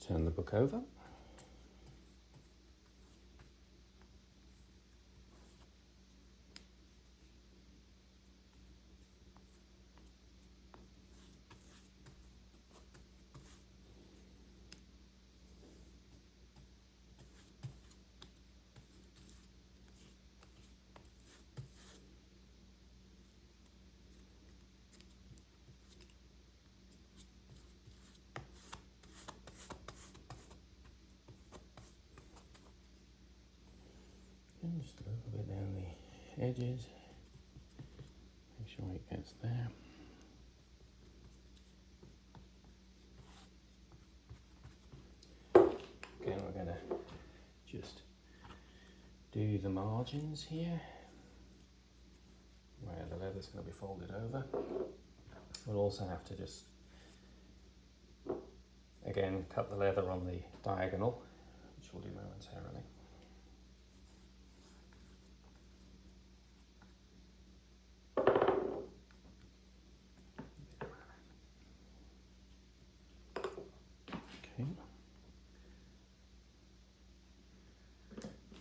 Turn the book over. And just a little bit down the edges. Make sure it gets there. Again, we're going to just do the margins here, where the leather's going to be folded over. We'll also have to just, again, cut the leather on the diagonal, which we'll do momentarily. Okay.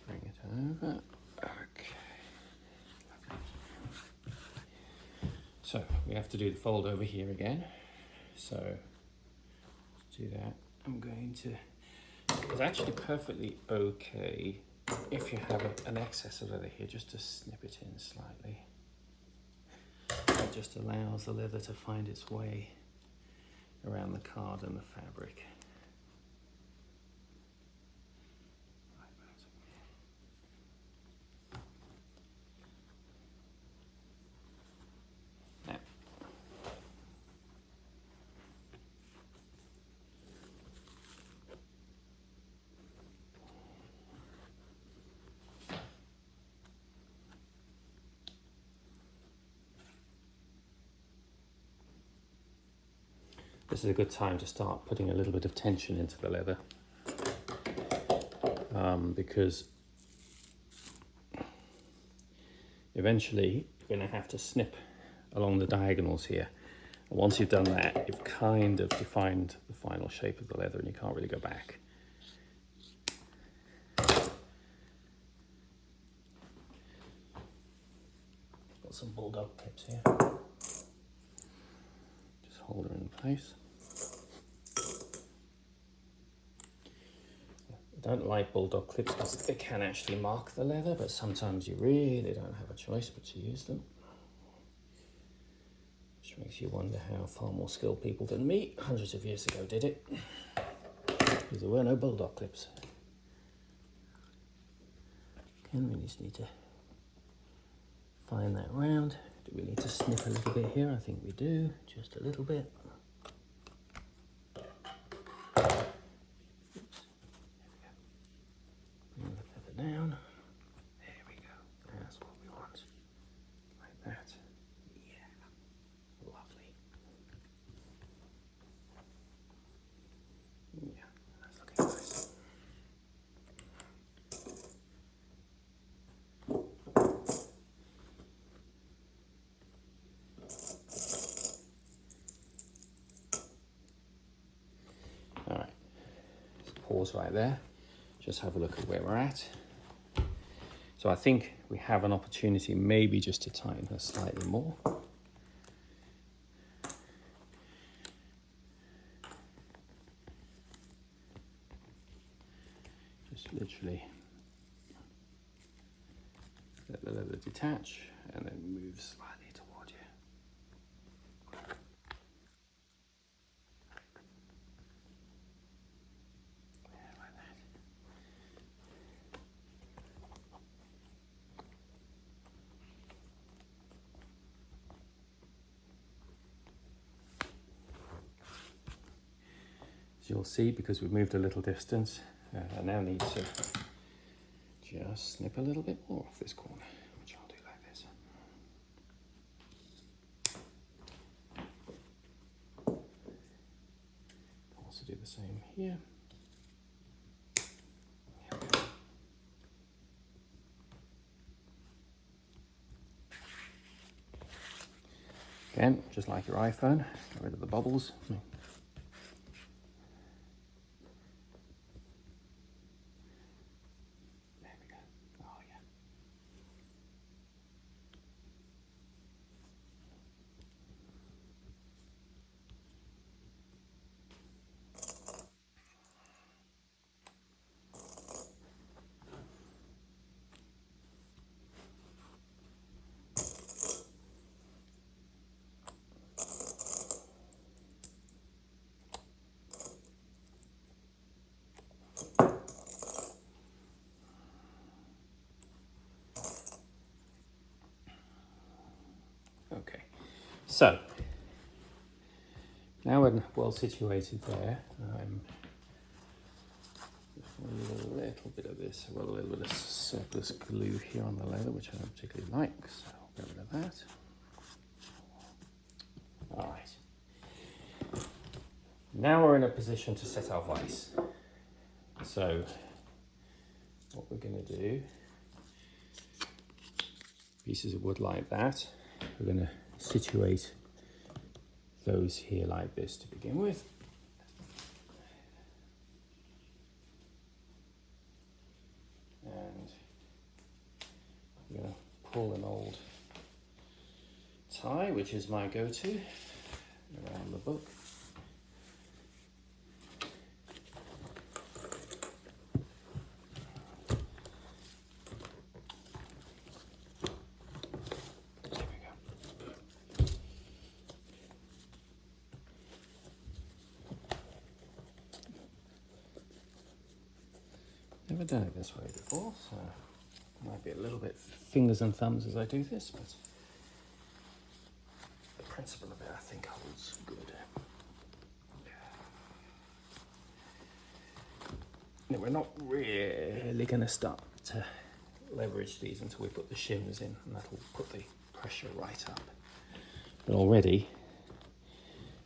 Bring it over. Okay. So we have to do the fold over here again. So to do that, I'm going to, it's actually perfectly okay if you have an excess of leather here, just to snip it in slightly. That just allows the leather to find its way around the card and the fabric. This is a good time to start putting a little bit of tension into the leather, because eventually you're going to have to snip along the diagonals here. And once you've done that, you've kind of defined the final shape of the leather and you can't really go back. Got some bulldog clips here. Just hold her in place. I don't like bulldog clips because they can actually mark the leather, but sometimes you really don't have a choice but to use them. Which makes you wonder how far more skilled people than me hundreds of years ago did it, because there were no bulldog clips. Again, we just need to find that round. Do we need to snip a little bit here? I think we do, just a little bit. Down. There we go. That's what we want. Like that. Yeah. Lovely. Yeah, that's looking nice. All right. Let's pause right there. Just have a look at where we're at. So I think we have an opportunity maybe just to tighten her slightly more. Just literally let the leather detach and then move slightly toward you. Yeah, like that. As you'll see, because we've moved a little distance, I now need to just snip a little bit more off this corner, which I'll do like this. Also do the same here. Again, just like your iPhone, get rid of the bubbles. So, now we're well situated there. A little bit of this, I've got a little bit of surplus glue here on the leather, which I don't particularly like, so I'll get rid of that. All right. Now we're in a position to set our vise. So, what we're going to do, pieces of wood like that, we're going to situate those here like this to begin with. And I'm going to pull an old tie, which is my go-to, around the book. There we go. Never done it this way before, so might be a little bit fingers and thumbs as I do this, but the principle of it I think holds good. Now we're not really going to start to leverage these until we put the shims in, and that'll put the pressure right up. But already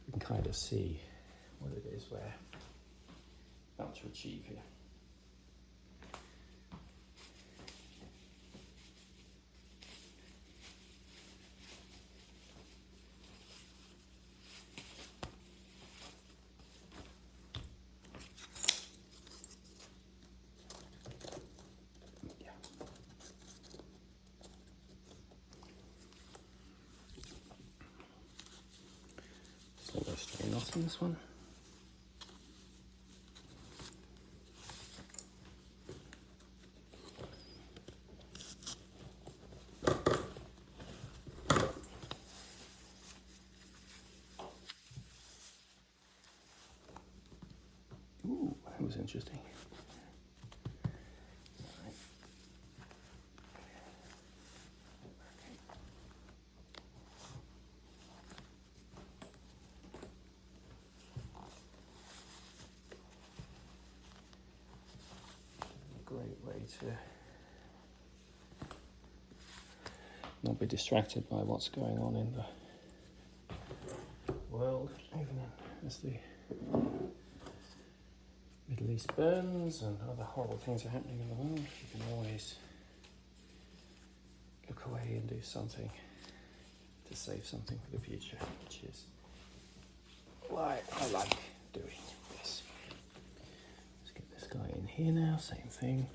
you can kind of see what it is we're about to achieve here. Stray knot in this one. Ooh, that was interesting. Great way to not be distracted by what's going on in the world, even as the Middle East burns and other horrible things are happening in the world. You can always look away and do something to save something for the future, which is why I like doing this. Let's get this guy in here now, same thing.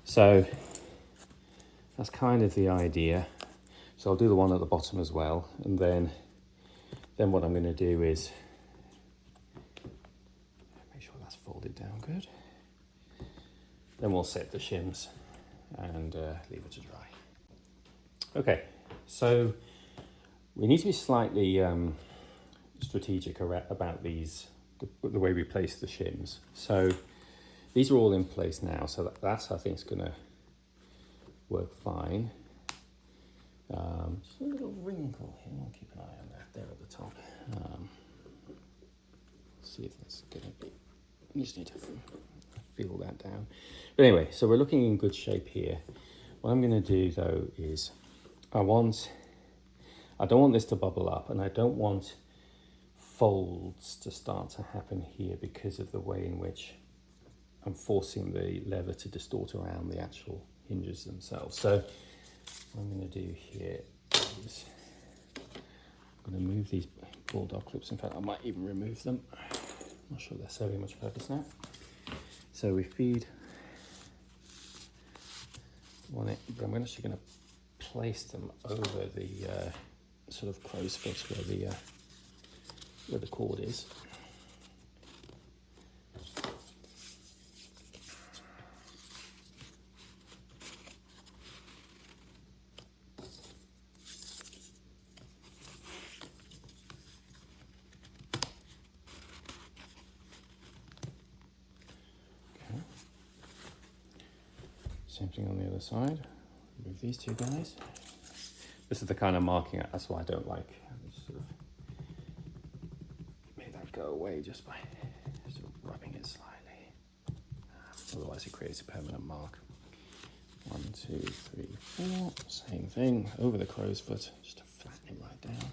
So that's kind of the idea. So I'll do the one at the bottom as well, and then what I'm going to do is make sure that's folded down good. Then we'll set the shims and leave it to dry. Okay, so we need to be slightly strategic about these, the way we place the shims. So these are all in place now, so that I think is going to work fine. Just a little wrinkle here, I'll keep an eye on that there at the top. See if that's going to be, you just need to feel that down. But anyway, so we're looking in good shape here. What I'm going to do though is, I don't want this to bubble up, and I don't want folds to start to happen here because of the way in which I'm forcing the leather to distort around the actual hinges themselves. So what I'm going to do here is I'm going to move these bulldog clips. In fact, I might even remove them. I'm not sure they're serving much purpose now. So we feed one in, but I'm actually going to place them over the sort of crow's foot where the cord is. Same thing on the other side. Remove these two guys. This is the kind of marking, that's why I don't like. I just sort of made that go away just by sort of rubbing it slightly. Otherwise it creates a permanent mark. 1, 2, 3, 4. Same thing over the crow's foot, just to flatten it right down.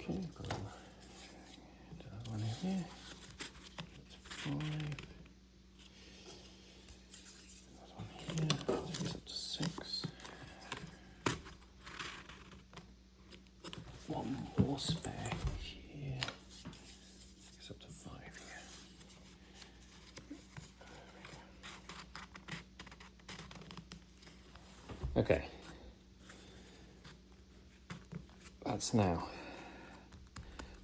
Okay, got another one in here. That's 5. Another one here. Take this up to 6. One more spare here. It's up to 5 here. There we go. Okay. That's now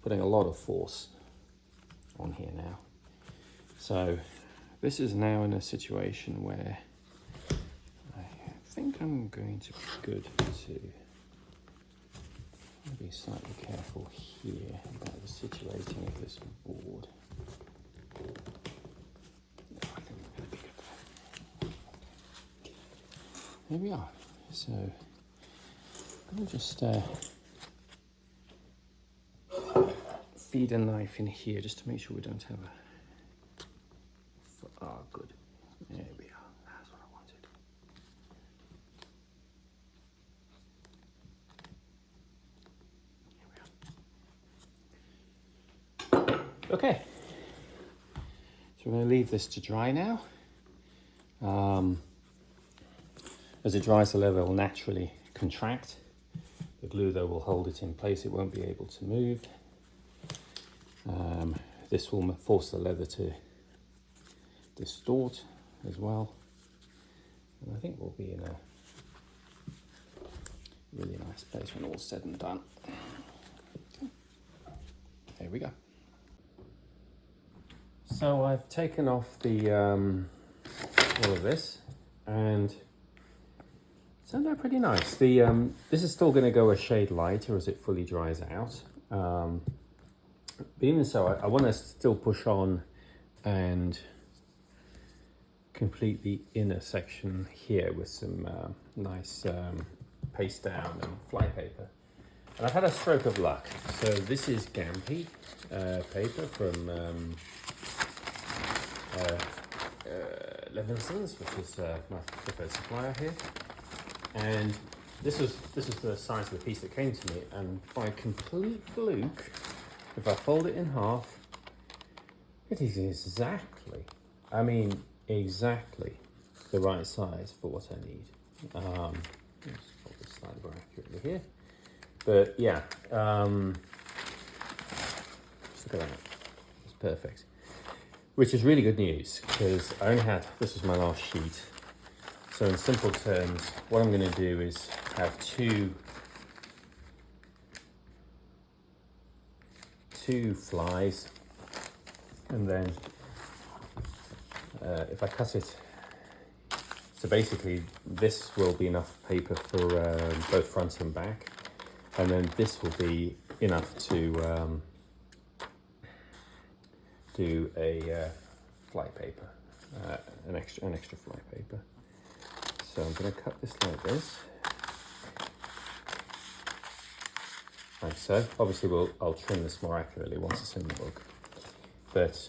putting a lot of force on here now. So this is now in a situation where I think I'm going to be good to be slightly careful here about the situating of this board. No, I think I'm going to be good there. Here we are. So I'm going to just feed a knife in here just to make sure we don't have a... Oh, good. There we are. That's what I wanted. Here we are. Okay. So we're going to leave this to dry now. As it dries, the leather will naturally contract. The glue, though, will hold it in place. It won't be able to move. This will force the leather to distort as well. And I think we'll be in a really nice place when all's said and done. Okay. There we go. So I've taken off the all of this, and it turned out pretty nice. The this is still going to go a shade lighter as it fully dries out. But even so, I want to still push on and complete the inner section here with some nice paste down and fly paper. And I've had a stroke of luck. So this is Gampi paper from Levinson's, which is my preferred supplier here. And this was the size of the piece that came to me, and by complete fluke, if I fold it in half, it is exactly the right size for what I need. Let's fold this slightly more accurately here. But yeah, just look at that. It's perfect. Which is really good news, because I only had, this was my last sheet. So in simple terms, what I'm going to do is have two flies, and then if I cut it, so basically this will be enough paper for both front and back, and then this will be enough to do a fly paper, an extra fly paper. So I'm going to cut this like this. Like so. Obviously I'll trim this more accurately once it's in the book. But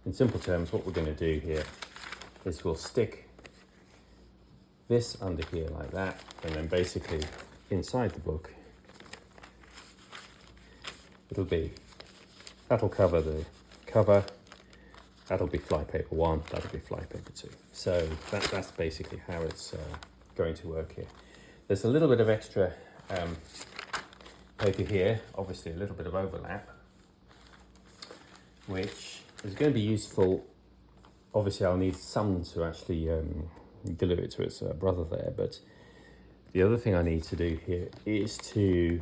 in simple terms, what we're going to do here is we'll stick this under here like that, and then basically inside the book, that'll cover the cover, that'll be fly paper 1, that'll be fly paper 2. So that's basically how it's going to work here. There's a little bit of extra paper here, obviously a little bit of overlap, which is going to be useful. Obviously I'll need some to actually deliver it to its brother there, but the other thing I need to do here is to,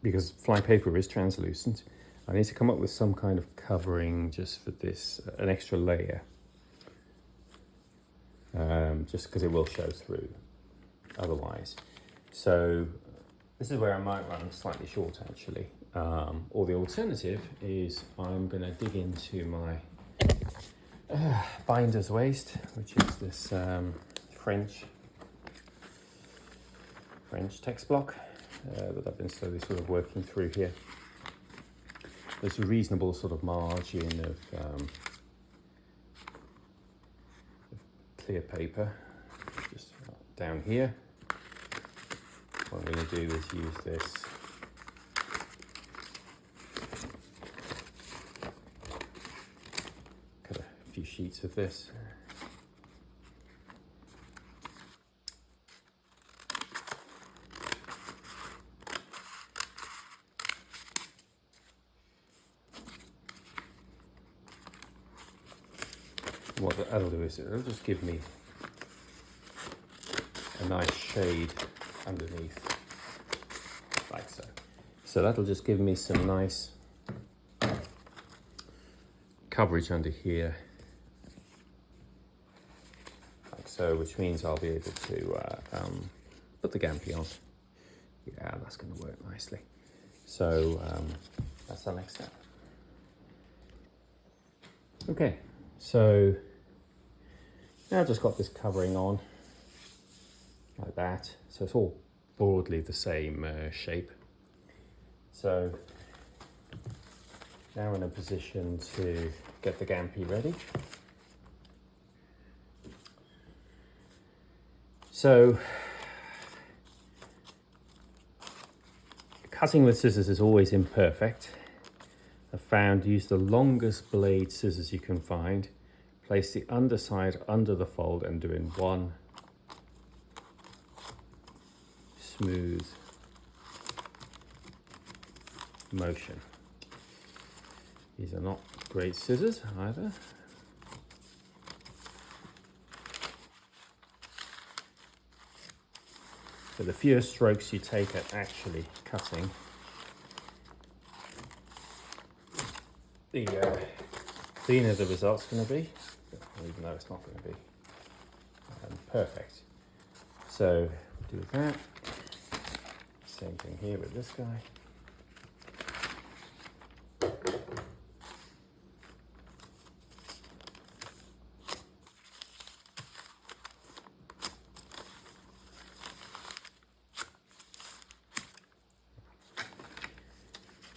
because fly paper is translucent, I need to come up with some kind of covering just for this, an extra layer, just because it will show through otherwise. So this is where I might run slightly short actually. Or the alternative is I'm going to dig into my binder's waste, which is this French text block that I've been slowly sort of working through here. There's a reasonable sort of margin of clear paper just down here. What I'm going to do is use this cut a few sheets of this. What that'll do is it'll just give me a nice shade underneath, like so. So that'll just give me some nice coverage under here, like so, which means I'll be able to put the Gampi on. Yeah, that's going to work nicely. So that's the next step. Okay, so now I've just got this covering on like that, so it's all broadly the same shape. So now we're in a position to get the Gampi ready. So cutting with scissors is always imperfect. I've found use the longest blade scissors you can find, place the underside under the fold and do in one smooth motion. These are not great scissors either. So the fewer strokes you take at actually cutting, the cleaner the result's going to be, even though it's not going to be perfect. So do that. Same thing here with this guy.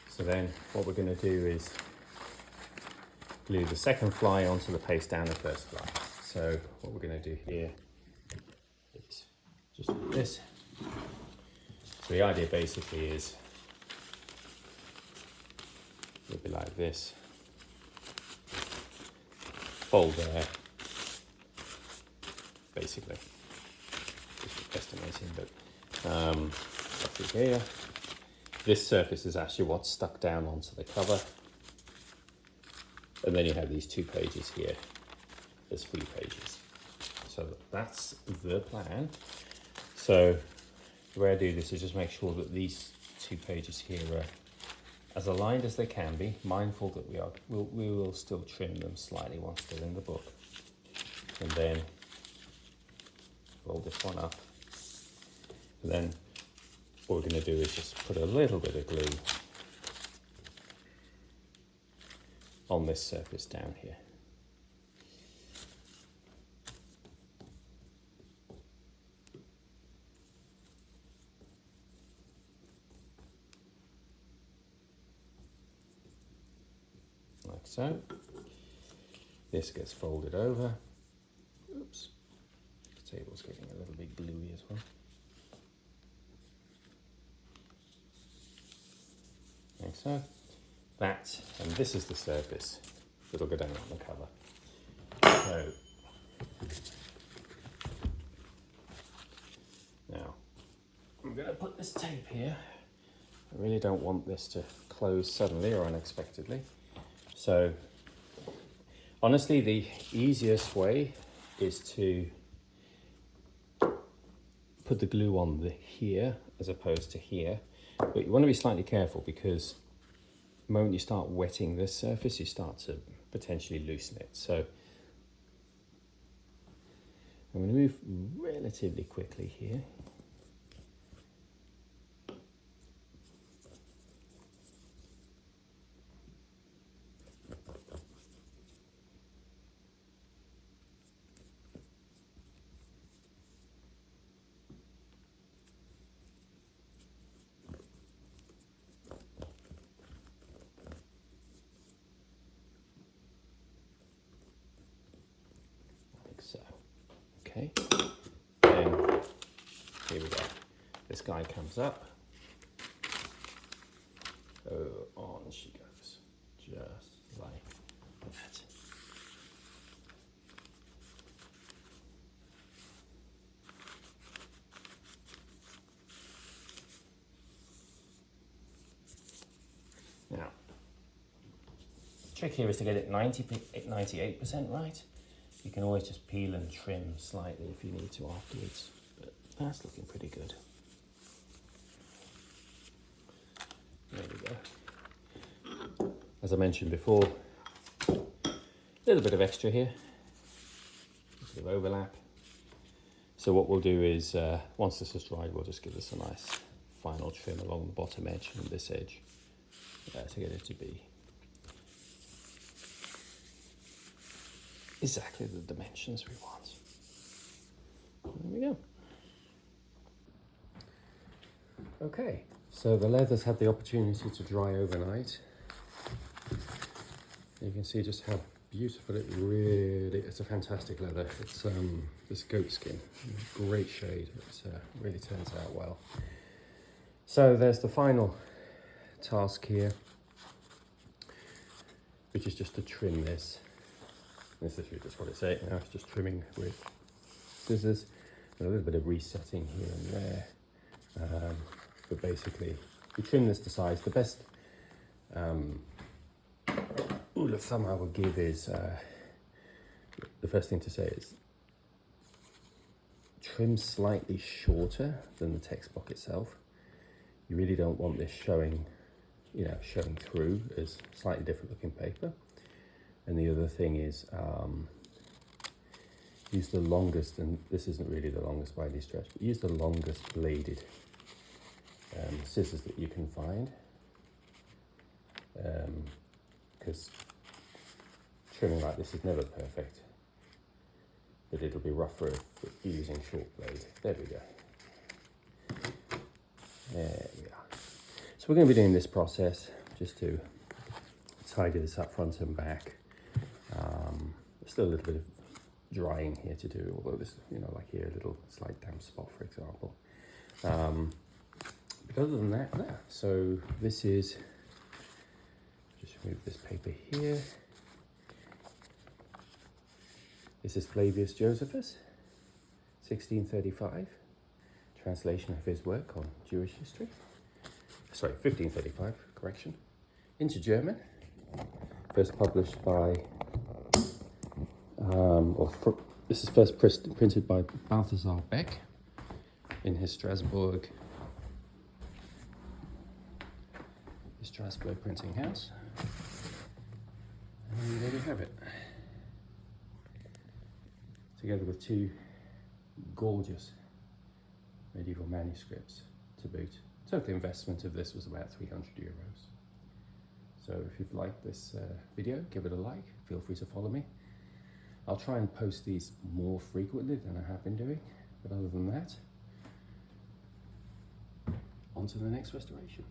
So then what we're going to do is glue the second fly onto the paste down the first fly. So what we're going to do here is just do this. So the idea basically is it'll be like this. Fold there, basically. Just estimating, but roughly here. This surface is actually what's stuck down onto the cover. And then you have these 2 pages here. There's 3 pages. So that's the plan. So the way I do this is just make sure that these 2 pages here are as aligned as they can be, mindful that we will still trim them slightly once they're in the book. And then roll this one up. And then what we're going to do is just put a little bit of glue on this surface down here. Like so. This gets folded over. Oops, the table's getting a little bit gluey as well. Like so. That, and this is the surface that'll go down on the cover. So, now, I'm going to put this tape here. I really don't want this to close suddenly or unexpectedly. So, honestly, the easiest way is to put the glue on here as opposed to here, but you want to be slightly careful because the moment you start wetting this surface, you start to potentially loosen it. So I'm going to move relatively quickly here. So, okay, and here we go. This guy comes up. Oh, on she goes, just like that. Now, trick here is to get it 98% right. You can always just peel and trim slightly if you need to afterwards, but that's looking pretty good. There we go. As I mentioned before, a little bit of extra here, a bit of overlap. So what we'll do is, once this is dried, we'll just give this a nice final trim along the bottom edge and this edge to get it to be exactly the dimensions we want. There we go. Okay, so the leather's had the opportunity to dry overnight. You can see just how beautiful it really, it's a fantastic leather. It's this goat skin, great shade. It really turns out well. So there's the final task here, which is just to trim this. This is literally just what it's saying now. It's just trimming with scissors, and a little bit of resetting here and there. But basically, you trim this to size. The best rule of thumb I would give is, the first thing to say is trim slightly shorter than the text block itself. You really don't want this showing through as slightly different looking paper. And the other thing is, use the longest, and this isn't really the longest by any stretch, but use the longest bladed scissors that you can find, because trimming like this is never perfect, but it'll be rougher if you're using short blade. There we go. There we are. So we're going to be doing this process just to tidy this up front and back. There's still a little bit of drying here to do, although this, like here, a little slight damp spot, for example. But other than that, yeah. So this is, just remove this paper here. This is Flavius Josephus, 1635, translation of his work on Jewish history. Sorry, 1535, correction, into German. First published by, this is first printed by Balthasar Beck in his Strasbourg printing house. And there we have it. Together with two gorgeous medieval manuscripts to boot. Total investment of this was about €300. So if you've liked this video, give it a like. Feel free to follow me. I'll try and post these more frequently than I have been doing. But other than that, on to the next restoration.